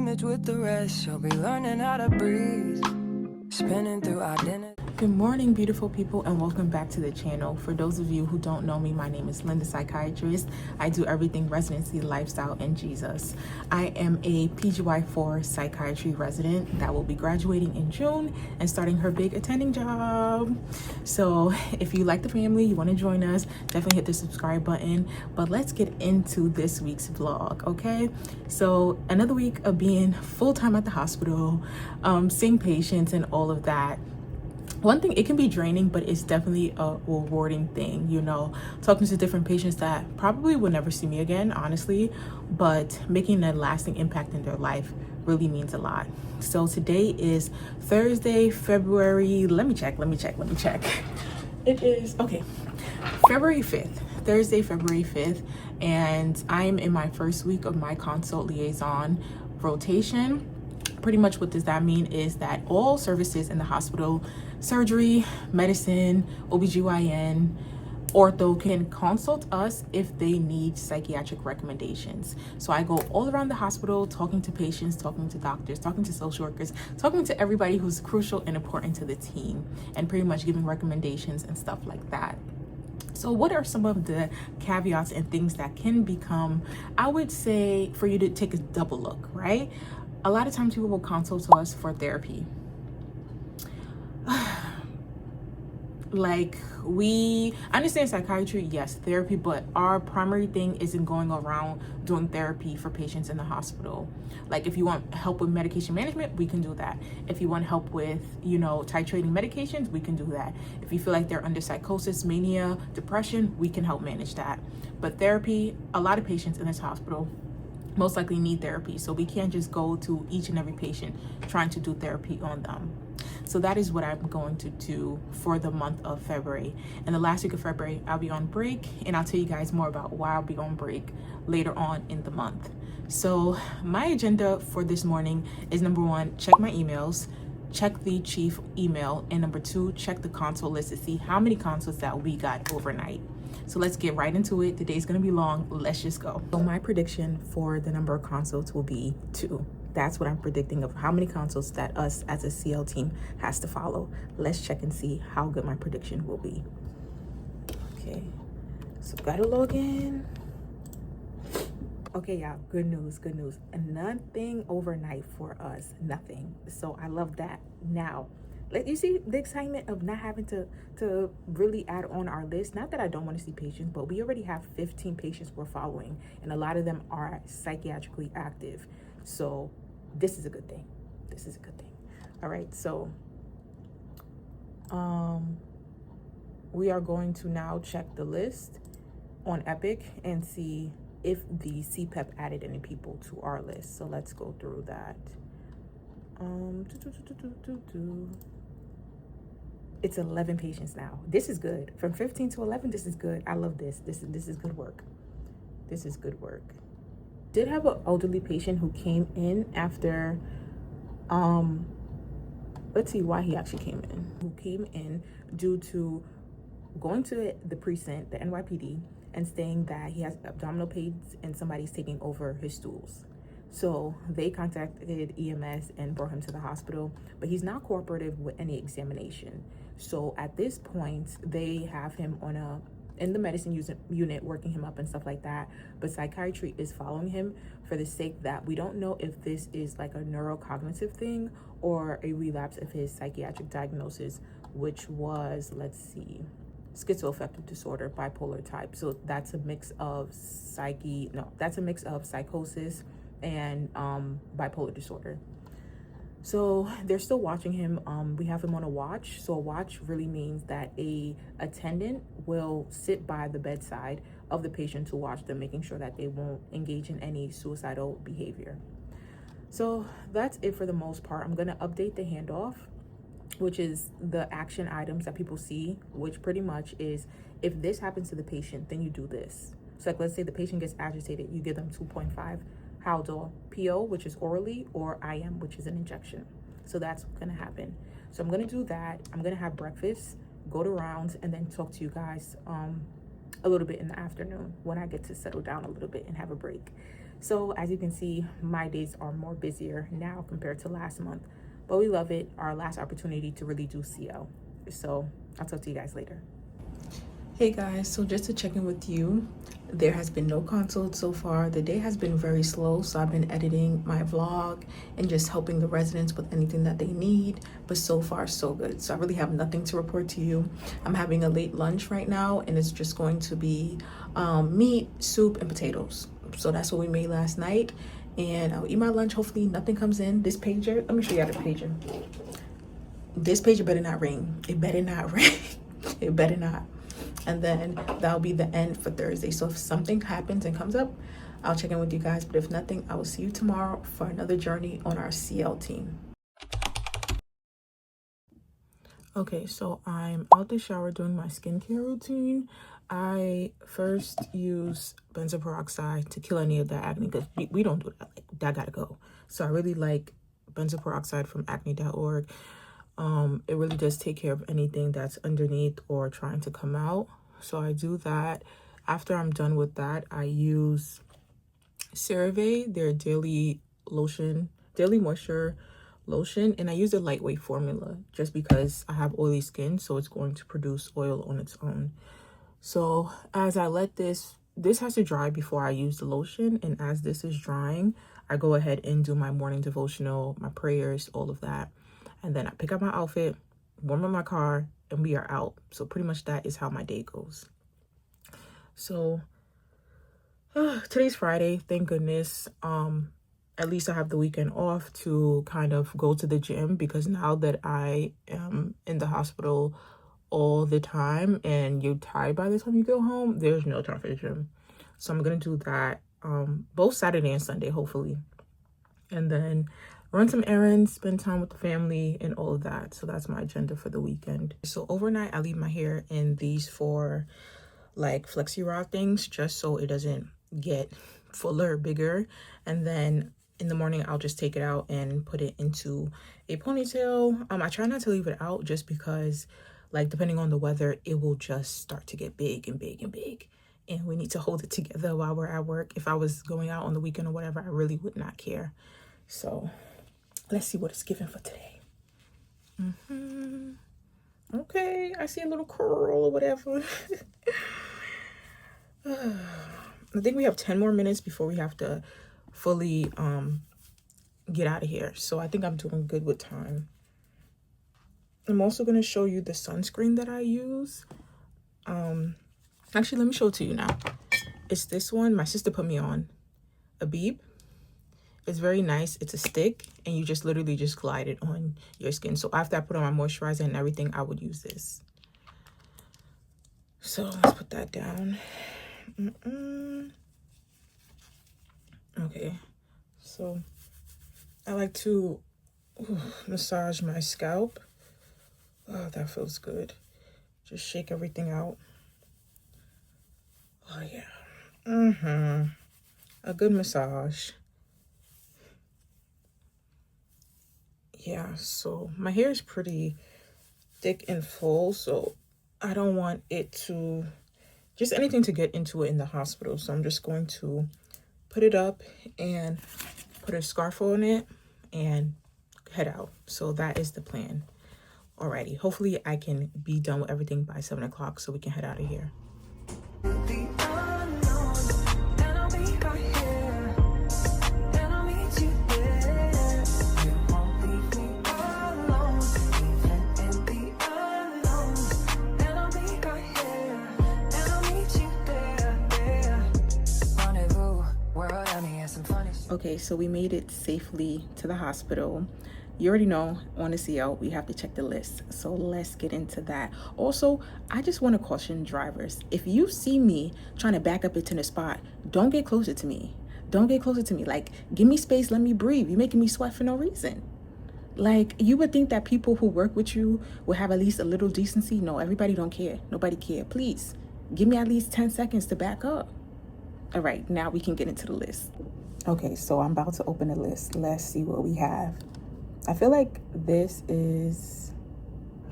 image with the rest. You'll be learning how to breathe, spinning through identity. Good morning, beautiful people, and welcome back to the channel. For those of you who don't know me, my name is Linda, psychiatrist. I do everything residency, lifestyle, and Jesus. I am a PGY4 psychiatry resident that will be graduating in June and starting her big attending job. So if you like the family, you want to join us, definitely hit the subscribe button. But let's get into this week's vlog, okay? So another week of being full-time at the hospital, seeing patients and all of that. One thing, it can be draining, but it's definitely a rewarding thing, you know, talking to different patients that probably will never see me again, honestly, but making a lasting impact in their life really means a lot. So today is Thursday, February, let me check. It is, okay, February 5th, Thursday, February 5th, and I'm in my first week of my consult liaison rotation. Pretty much what does that mean is that all services in the hospital, surgery, medicine, OBGYN, ortho, can consult us if they need psychiatric recommendations. So I go all around the hospital talking to patients, talking to doctors, talking to social workers, talking to everybody who's crucial and important to the team, and pretty much giving recommendations and stuff like that. So what are some of the caveats and things that can become, I would say, for you to take a double look, right? A lot of times people will consult us for therapy. Like, we understand psychiatry, yes, therapy, but our primary thing isn't going around doing therapy for patients in the hospital. Like, if you want help with medication management, we can do that. If you want help with, you know, titrating medications, we can do that. If you feel like they're under psychosis, mania, depression, we can help manage that. But therapy, a lot of patients in this hospital most likely need therapy, so we can't just go to each and every patient trying to do therapy on them. So that is what I'm going to do for the month of February. And the last week of February, I'll be on break, and I'll tell you guys more about why I'll be on break later on in the month. So my agenda for this morning is, number one, check my emails, check the chief email, and number two, check the consult list to see how many consults that we got overnight. So let's get right into it. The day's gonna be long, let's just go. So my prediction for the number of consults will be 2. That's what I'm predicting of how many consults that us as a CL team has to follow. Let's check and see how good my prediction will be. Okay, so gotta log in. Okay, y'all, good news. And nothing overnight for us, nothing. So I love that. Now, like, you see the excitement of not having to really add on our list. Not that I don't want to see patients, but we already have 15 patients we're following, and a lot of them are psychiatrically active. So this is a good thing. All right, so we are going to now check the list on Epic and see if the CPEP added any people to our list. So let's go through that. It's 11 patients now. This is good. From 15 to 11, this is good. I love this. This is good work. This is good work. Did have an elderly patient who came in after, let's see why he actually came in. Who came in due to going to the precinct, the NYPD, and saying that he has abdominal pains and somebody's taking over his stools. So they contacted EMS and brought him to the hospital, but he's not cooperative with any examination. So at this point, they have him on in the medicine unit, working him up and stuff like that. But psychiatry is following him for the sake that we don't know if this is like a neurocognitive thing or a relapse of his psychiatric diagnosis, which was, let's see, schizoaffective disorder, bipolar type. So that's a mix of psychosis and bipolar disorder. So they're still watching him. We have him on a watch. So a watch really means that a attendant will sit by the bedside of the patient to watch them, making sure that they won't engage in any suicidal behavior. So that's it for the most part. I'm gonna update the handoff, which is the action items that people see, which pretty much is, if this happens to the patient, then you do this. So like, let's say the patient gets agitated, you give them 2.5 Haldol, PO, which is orally, or IM, which is an injection. So that's gonna happen. So I'm gonna do that. I'm gonna have breakfast, go to rounds, and then talk to you guys a little bit in the afternoon when I get to settle down a little bit and have a break. So as you can see, my days are more busier now compared to last month, but we love it. Our last opportunity to really do CL. So I'll talk to you guys later. Hey guys, so just to check in with you, there has been no consult so far. The day has been very slow, so I've been editing my vlog and just helping the residents with anything that they need, but so far so good. So I really have nothing to report to you. I'm having a late lunch right now, and it's just going to be meat, soup, and potatoes. So that's what we made last night, and I'll eat my lunch. Hopefully nothing comes in. This pager, let me show you how the pager. This pager better not ring. It better not ring. It better not. And then that'll be the end for Thursday. So if something happens and comes up, I'll check in with you guys. But if nothing, I will see you tomorrow for another journey on our CL team. Okay, so I'm out the shower doing my skincare routine. I first use benzoyl peroxide to kill any of the acne, because we don't do that. Like, that gotta go. So I really like benzoyl peroxide from acne.org. It really does take care of anything that's underneath or trying to come out. So I do that. After I'm done with that, I use CeraVe, their daily moisture lotion, and I use a lightweight formula just because I have oily skin, so it's going to produce oil on its own. So as I let this has to dry before I use the lotion, and as this is drying, I go ahead and do my morning devotional, my prayers, all of that. And then I pick up my outfit, warm up my car, and we are out. So pretty much that is how my day goes. So today's Friday, thank goodness. At least I have the weekend off to kind of go to the gym, because now that I am in the hospital all the time and you're tired by the time you go home, there's no time for the gym. So I'm going to do that both Saturday and Sunday, hopefully. And then run some errands, spend time with the family, and all of that. So that's my agenda for the weekend. So overnight, I leave my hair in these 4 like flexi rod things, just so it doesn't get fuller, bigger. And then in the morning, I'll just take it out and put it into a ponytail. I try not to leave it out just because, like, depending on the weather, it will just start to get big and big and big. And we need to hold it together while we're at work. If I was going out on the weekend or whatever, I really would not care. So let's see what it's given for today. Okay, I see a little curl or whatever. I think we have 10 more minutes before we have to fully get out of here. So I think I'm doing good with time. I'm also going to show you the sunscreen that I use. Actually, let me show it to you now. It's this one. My sister put me on. Abib. It's very nice. It's a stick, and you just literally just glide it on your skin. So after I put on my moisturizer and everything, I would use this. So let's put that down. Okay, so I like to massage my scalp. Oh, that feels good. Just shake everything out. Oh yeah. A good massage. Yeah, so my hair is pretty thick and full, so I don't want it to, just anything to get into it in the hospital. So I'm just going to put it up and put a scarf on it and head out. So that is the plan. Alrighty, hopefully I can be done with everything by 7 o'clock so we can head out of here. Okay, so we made it safely to the hospital. You already know, on the CL, we have to check the list. So let's get into that. Also, I just want to caution drivers. If you see me trying to back up into the spot, don't get closer to me. Don't get closer to me. Like, give me space, let me breathe. You're making me sweat for no reason. Like, you would think that people who work with you will have at least a little decency. No, everybody don't care. Nobody care. Please, give me at least 10 seconds to back up. All right, now we can get into the list. Okay, so I'm about to open the list. Let's see what we have. I feel like this is,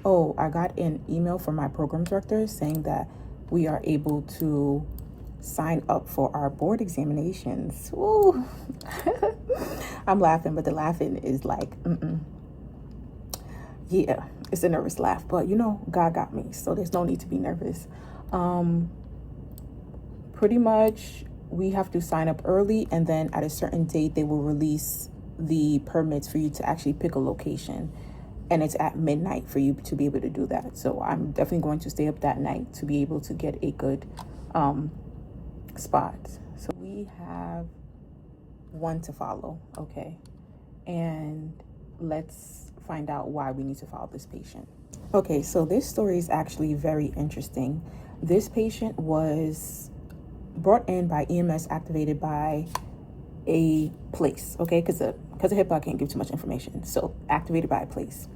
oh, I got an email from my program director saying that we are able to sign up for our board examinations. Ooh. I'm laughing, but the laughing is like, yeah, it's a nervous laugh, but you know, God got me, so there's no need to be nervous. Pretty much we have to sign up early, and then at a certain date they will release the permits for you to actually pick a location, and it's at midnight for you to be able to do that. So I'm definitely going to stay up that night to be able to get a good spot. So we have one to follow, okay, and let's find out why we need to follow this patient. Okay, so this story is actually very interesting. This patient was brought in by EMS, activated by a place, okay, because of HIPAA I can't give too much information, so activated by a place.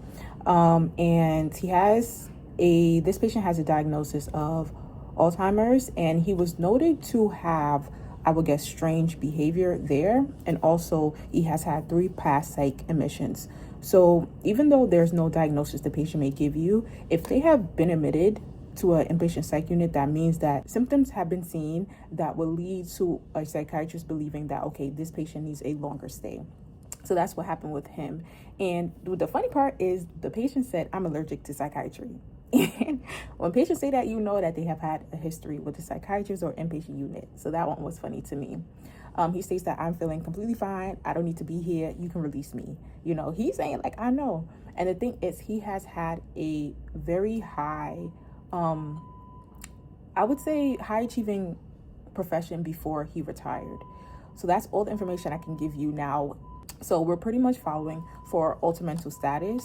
And this patient has a diagnosis of Alzheimer's, and he was noted to have, I would guess, strange behavior there, and also he has had 3 past psych admissions. So even though there's no diagnosis the patient may give you, if they have been admitted to an inpatient psych unit, that means that symptoms have been seen that will lead to a psychiatrist believing that, okay, this patient needs a longer stay. So that's what happened with him. And the funny part is the patient said, I'm allergic to psychiatry. And when patients say that, you know that they have had a history with a psychiatrist or inpatient unit. So that one was funny to me. He states that I'm feeling completely fine. I don't need to be here. You can release me. You know, he's saying like, I know. And the thing is, he has had a very high, I would say high achieving profession before he retired. So that's all the information I can give you now. So we're pretty much following for altered mental status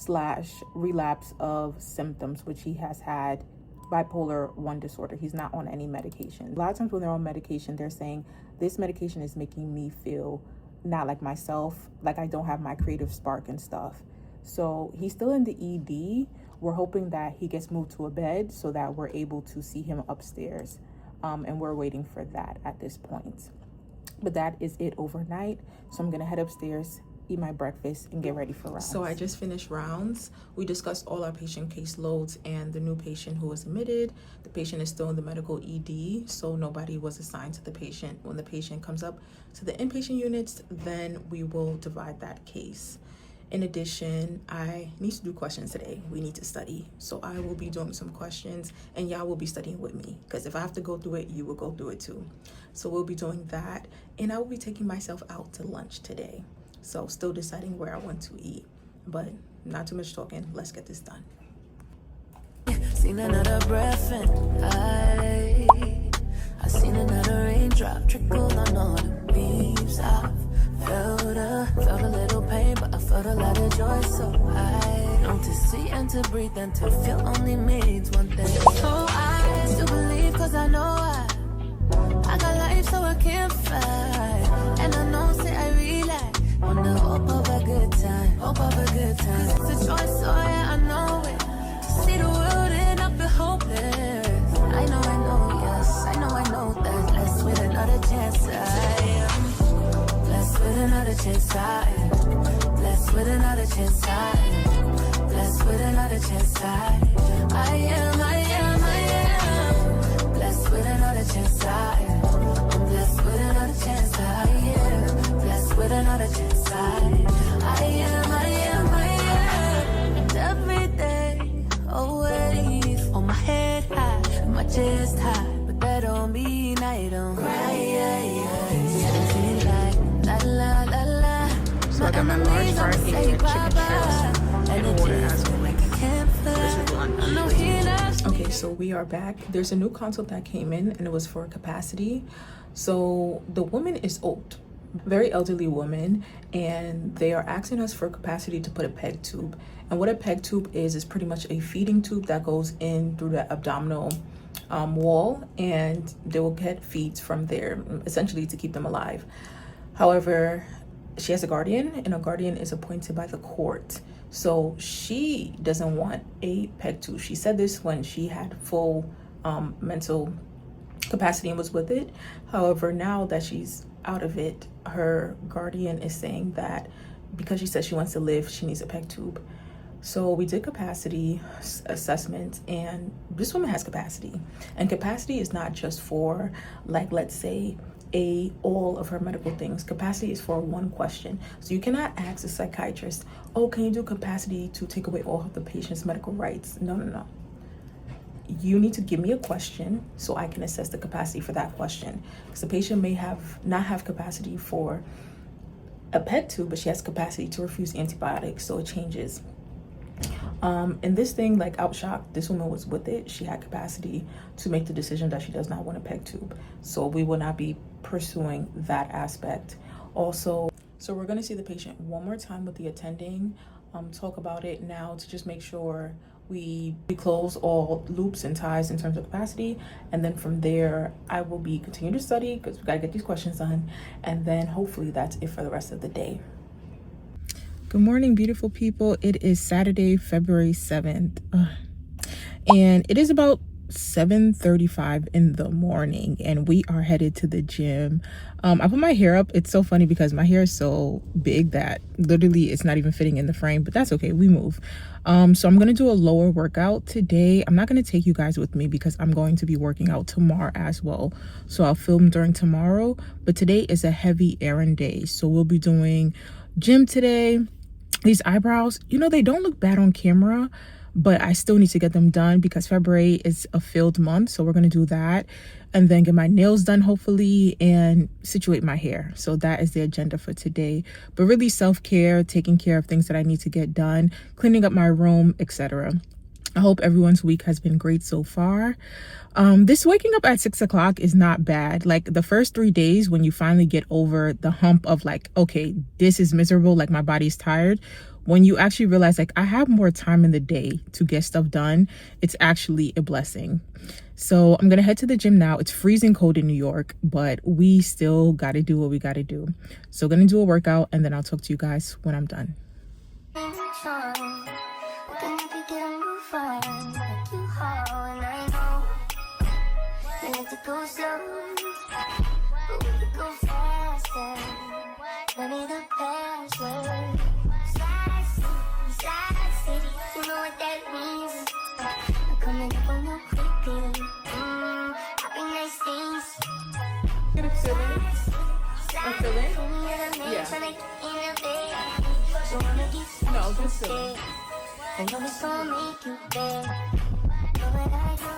/ relapse of symptoms, which he has had bipolar 1 disorder. He's not on any medication. A lot of times when they're on medication, they're saying this medication is making me feel not like myself, like I don't have my creative spark and stuff. So he's still in the ED. We're hoping that he gets moved to a bed so that we're able to see him upstairs. And we're waiting for that at this point. But that is it overnight. So I'm gonna head upstairs, eat my breakfast, and get ready for rounds. So I just finished rounds. We discussed all our patient caseloads and the new patient who was admitted. The patient is still in the medical ED, so nobody was assigned to the patient. When the patient comes up to the inpatient units, then we will divide that case. In addition, I need to do questions today. We need to study. So I will be doing some questions, and y'all will be studying with me, because if I have to go through it, you will go through it too. So we'll be doing that, and I will be taking myself out to lunch today. So still deciding where I want to eat, but not too much talking. Let's get this done. Seen another breath and I seen another raindrop trickle on all the leaves. I felt a little pain, but I felt a lot of joy. So I know to see and to breathe and to feel only means one thing. So I still believe, cause I know I got life, so I can't fight. And I know, say I realize on the hope of a good time, Cause it's a choice, so yeah, I know it. To see the world and not be hopeless. I know, yes, I know that. Blessed with another chance, I am. Blessed with another chance, I am. Blessed with another chance, I am. Blessed with another chance, I am. Blessed with another chance, I am. I'm blessed with another chance, I am. Blessed with another chance, I am. And every day, always on my head high, my chest high, but that don't mean I don't cry. Like, la, la, la. So I got my large fried egg and chicken strips and water as well. This is lunch. Okay, so we are back. There's a new consult that came in, and it was for capacity. So the woman is old, very elderly woman, and they are asking us for capacity to put a peg tube. And what a peg tube is pretty much a feeding tube that goes in through the abdominal wall, and they will get feeds from there, essentially to keep them alive. However, she has a guardian, and a guardian is appointed by the court. So she doesn't want a peg tube. She said this when she had full mental capacity and was with it. However, now that she's out of it, her guardian is saying that because she says she wants to live, she needs a peg tube. So we did capacity assessment, and this woman has capacity. And capacity is not just for, like, let's say, all of her medical things. Capacity is for one question. So you cannot ask a psychiatrist, oh, can you do capacity to take away all of the patient's medical rights? No, no, no. You need to give me a question so I can assess the capacity for that question. Because the patient may not have capacity for a PET tube, but she has capacity to refuse antibiotics, so it changes. And this thing, like Outshock, this woman was with it. She had capacity to make the decision that she does not want a PEG tube. So we will not be pursuing that aspect. Also, so we're gonna see the patient one more time with the attending, talk about it now to just make sure we close all loops and ties in terms of capacity. And then from there, I will be continuing to study because we gotta get these questions done. And then hopefully that's it for the rest of the day. Good morning, beautiful people. It is Saturday, February 7th. And it is about 7:35 in the morning, and we are headed to the gym. I put my hair up. It's so funny because my hair is so big that literally it's not even fitting in the frame, but that's okay. We move. So I'm going to do a lower workout today. I'm not going to take you guys with me because I'm going to be working out tomorrow as well. So I'll film during tomorrow, but today is a heavy errand day. So we'll be doing gym today. These eyebrows, you know, they don't look bad on camera, but I still need to get them done because February is a filled month. So we're going to do that and then get my nails done, hopefully, and situate my hair. So that is the agenda for today. But really self-care, taking care of things that I need to get done, cleaning up my room, etc. I hope everyone's week has been great so far. This waking up at 6 o'clock is not bad. Like the first 3 days when you finally get over the hump of like, okay, this is miserable, like my body's tired. When you actually realize like I have more time in the day to get stuff done, it's actually a blessing. So I'm gonna head to the gym now. It's freezing cold in New York, but we still gotta do what we gotta do. So gonna do a workout and then I'll talk to you guys when I'm done. Go slow, but we could go faster. Let me the password. Side city, you know what that means. I'm coming up on you quickly. Happy nice things. Gonna fill in? Or fill in? Yeah. No, just fill in. I know it's gonna make you bad. Know what I do?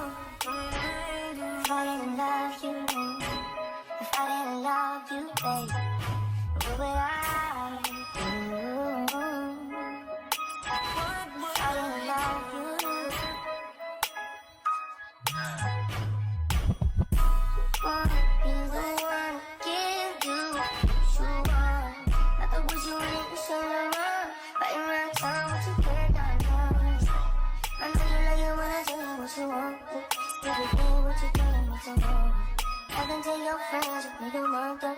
If I didn't love you, if I didn't love you, babe, what would I do? If I didn't love you, wanna be the one to give you what you want. Not the words you want, you should run. Right around town, what you care, I know you like it when I tell you what you want. Everything what you doing makes you want. I can tell your friends if we don't want that.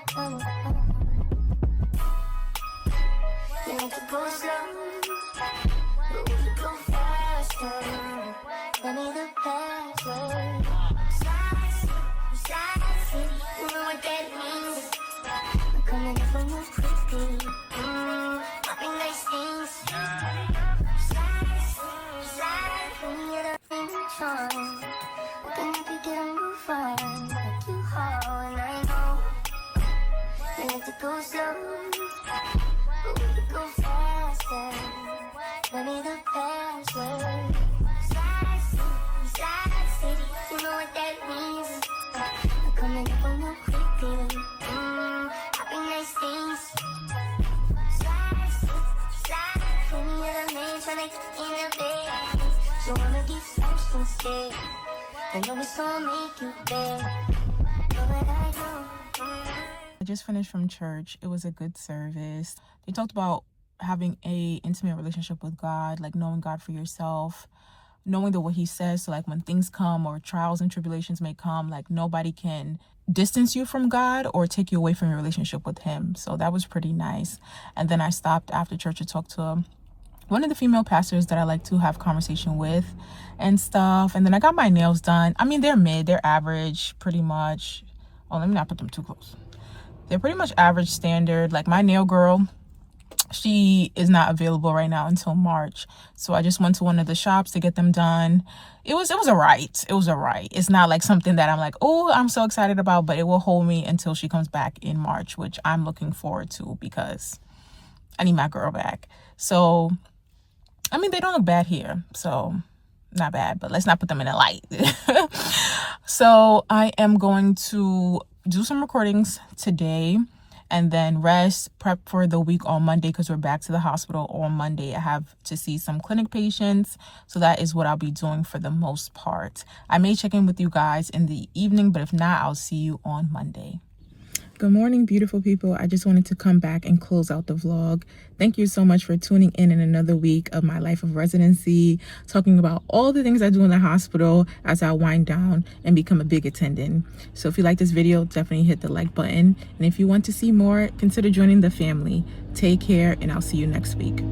You need to go slow, but we can go faster. Let me the password. Side city, you know what that means. I'm coming up on you quickly. Happy nice things. Side, when you're the charm. Can you get a move on? Like you hard, and I know. You need to go slow, but we can go faster. Let me the password. Side city, you know what that means. I'm coming up on you quickly. Happy nice things. Side, when you're the man trying to get in the bed. You wanna get first instead. I know it's gonna make you bad. Know what I do? I just finished from church. It was a good service. They talked about having a intimate relationship with God, like knowing God for yourself, knowing what he says. So like when things come or trials and tribulations may come, like nobody can distance you from God or take you away from your relationship with him. So that was pretty nice. And then I stopped after church to talk to one of the female pastors that I like to have conversation with and stuff. And then I got my nails done. I mean, they're mid, they're average, pretty much. Oh, let me not put them too close. They're pretty much average standard. Like my nail girl, she is not available right now until March. So I just went to one of the shops to get them done. It was all right. It was all right. It's not like something that I'm like, oh, I'm so excited about, but it will hold me until she comes back in March, which I'm looking forward to because I need my girl back. So, I mean, they don't look bad here. So, not bad, but let's not put them in a light. So, I am going to do some recordings today and then rest, prep for the week on Monday because we're back to the hospital on Monday. I have to see some clinic patients. So that is what I'll be doing for the most part. I may check in with you guys in the evening, but if not, I'll see you on Monday. Good morning, beautiful people. I just wanted to come back and close out the vlog. Thank you so much for tuning in another week of my life of residency, talking about all the things I do in the hospital as I wind down and become a big attendant. So if you like this video, definitely hit the like button. And if you want to see more, consider joining the family. Take care, and I'll see you next week.